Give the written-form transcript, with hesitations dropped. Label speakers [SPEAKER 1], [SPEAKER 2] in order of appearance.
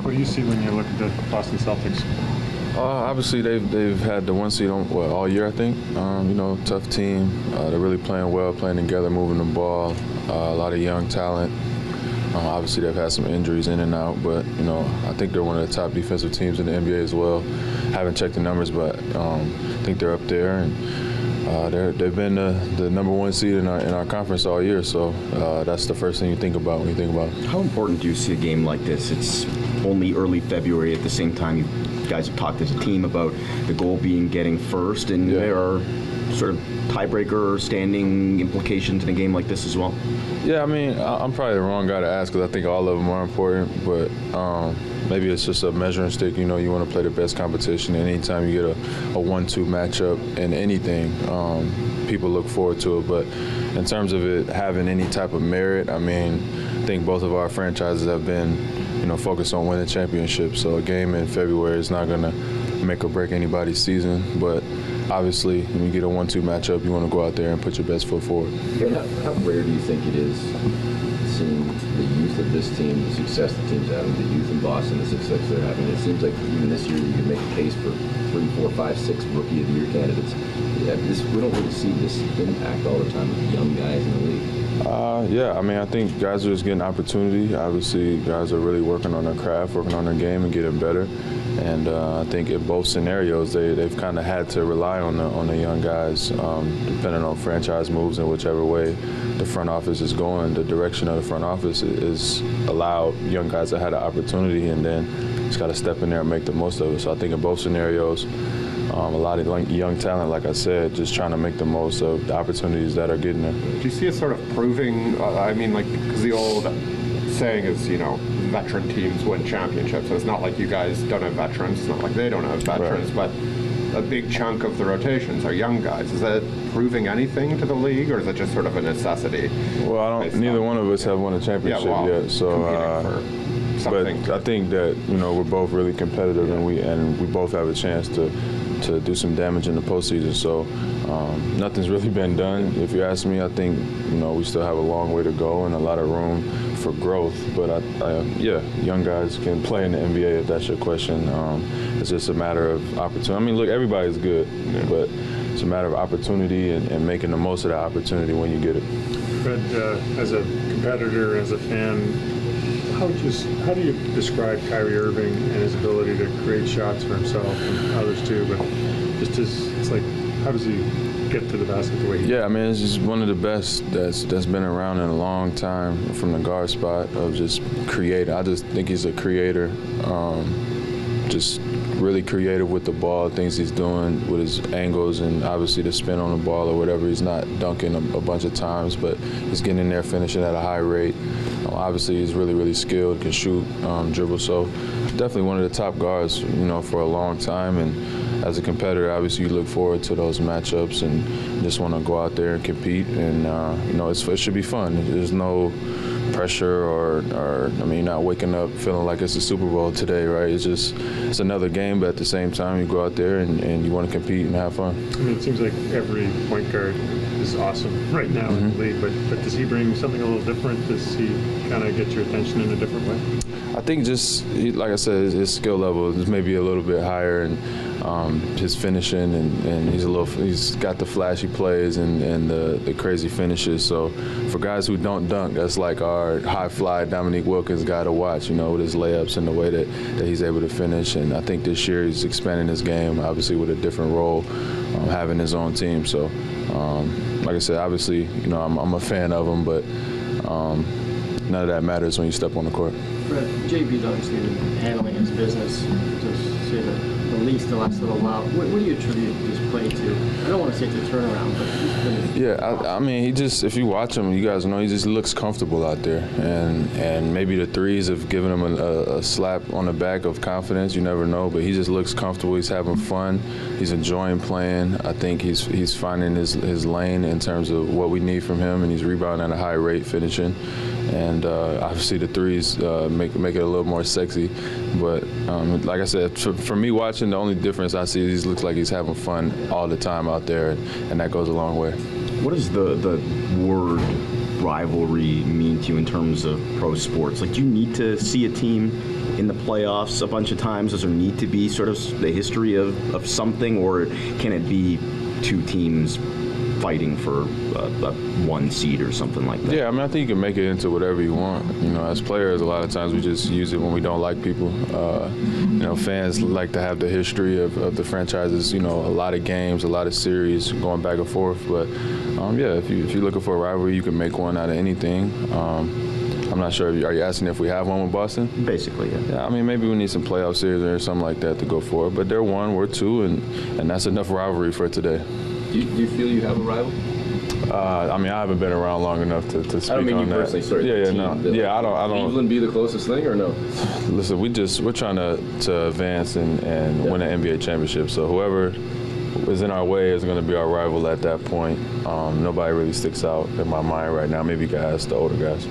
[SPEAKER 1] what do you see when you look at the Boston Celtics?
[SPEAKER 2] Obviously, they've had the 1 seed on all year, I think. Tough team. They're really playing well, playing together, moving the ball. A lot of young talent. Obviously, they've had some injuries in and out, but I think they're one of the top defensive teams in the NBA as well. Haven't checked the numbers, but I think they're up there, and they've been the number 1 seed in our conference all year. So that's the first thing you think about when you think about it.
[SPEAKER 3] How important do you see a game like this? It's only early February. At the same time, you guys have talked as a team about the goal being getting first, and there are sort of tiebreaker or standing implications in a game like this as well?
[SPEAKER 2] Yeah, I mean, I'm probably the wrong guy to ask because I think all of them are important, but maybe it's just a measuring stick. You want to play the best competition. Anytime you get a 1-2 matchup in anything, people look forward to it. But in terms of it having any type of merit, I mean, I think both of our franchises have been, focused on winning championships. So a game in February is not going to make or break anybody's season, but obviously, when you get a 1-2 matchup, you want to go out there and put your best foot forward.
[SPEAKER 4] How rare do you think it is seeing the youth of this team, the success the team's having, the youth in Boston, the success they're having? It seems like even this year you can make a case for 3, 4, 5, 6 Rookie of the Year candidates. We don't really see this impact all the time with young guys in the league.
[SPEAKER 2] I mean, I think guys are just getting opportunity. Obviously, guys are really working on their craft, working on their game, and getting better. And I think in both scenarios, they've kind of had to rely on the young guys, depending on franchise moves and whichever way the front office is going. The direction of the front office is allow young guys to have the opportunity, and then just got to step in there and make the most of it. So I think in both scenarios, a lot of young talent, like I said, just trying to make the most of the opportunities that are getting there.
[SPEAKER 5] Do you see it sort of proving, because the old saying is, veteran teams win championships. So it's not like you guys don't have veterans. It's not like they don't have veterans,
[SPEAKER 2] right.
[SPEAKER 5] But a big chunk of the rotations are young guys. Is that proving anything to the league, or is it just sort of a necessity?
[SPEAKER 2] Well, neither one of us have won a championship yet. So, but I think that we're both really competitive, and we both have a chance to do some damage in the postseason. So nothing's really been done. If you ask me, I think we still have a long way to go and a lot of room for growth. But young guys can play in the NBA if that's your question. It's just a matter of opportunity. I mean, look, everybody's good, but it's a matter of opportunity and making the most of that opportunity when you get it.
[SPEAKER 1] Fred, as a competitor, as a fan, how do you describe Kyrie Irving and his ability to create shots for himself and others too? But it's like, how does he get to the basket the way he does?
[SPEAKER 2] I mean, it's just one of the best that's been around in a long time from the guard spot of just creating. I just think he's a creator, just really creative with the ball, things he's doing with his angles and obviously the spin on the ball or whatever. He's not dunking a bunch of times, but he's getting in there, finishing at a high rate. Obviously, he's really, really skilled, can shoot, dribble. So definitely one of the top guards, for a long time. And as a competitor, obviously, you look forward to those matchups and just want to go out there and compete. And, it should be fun. There's no pressure or you're not waking up feeling like it's a Super Bowl today, right? It's another game, but at the same time, you go out there and you want to compete and have fun.
[SPEAKER 1] I mean, it seems like every point guard is awesome right now in the league, but does he bring something a little different? Does he kind of get your attention in a different way?
[SPEAKER 2] I think just, like I said, his skill level is maybe a little bit higher, and his finishing, and he's got the flashy plays and the crazy finishes. So for guys who don't dunk, that's like our high fly Dominique Wilkins guy to watch, with his layups and the way that he's able to finish. And I think this year he's expanding his game, obviously with a different role, having his own team. So like I said, obviously, I'm a fan of him, but none of that matters when you step on the court.
[SPEAKER 6] Fred, JB's obviously been handling his business, to say the least, the last little while. What do you attribute this play to? I don't want to say it's a turnaround, but he's been...
[SPEAKER 2] I mean, he just, if you watch him, you guys know he just looks comfortable out there. And maybe the threes have given him a slap on the back of confidence. You never know, but he just looks comfortable. He's having fun. He's enjoying playing. I think he's finding his lane in terms of what we need from him, and he's rebounding at a high rate, finishing. And obviously the threes make it a little more sexy. But like I said, for me watching, the only difference I see is he looks like he's having fun all the time out there, and that goes a long way.
[SPEAKER 3] What does the word rivalry mean to you in terms of pro sports? Like, do you need to see a team in the playoffs a bunch of times? Does there need to be sort of the history of something, or can it be two teams fighting for a one seed or something like that?
[SPEAKER 2] Yeah, I mean, I think you can make it into whatever you want. You know, as players, a lot of times we just use it when we don't like people. You know, fans like to have the history of the franchises, you know, a lot of games, a lot of series going back and forth. But, yeah, if you're looking for a rivalry, you can make one out of anything. I'm not sure. Are you asking if we have one with Boston?
[SPEAKER 3] Basically, yeah.
[SPEAKER 2] Yeah, I mean, maybe we need some playoff series or something like that to go for it. But they're one, we're two, and that's enough rivalry for today.
[SPEAKER 4] Do you feel you have a rival?
[SPEAKER 2] I mean, I haven't been around long enough to speak on that.
[SPEAKER 4] I don't mean you personally, sorry.
[SPEAKER 2] Yeah,
[SPEAKER 4] the team,
[SPEAKER 2] no. Yeah, I don't.
[SPEAKER 4] Cleveland be the closest thing or no?
[SPEAKER 2] Listen, we're trying to advance and win an NBA championship. So whoever is in our way is going to be our rival at that point. Nobody really sticks out in my mind right now. Maybe you can ask the older guys.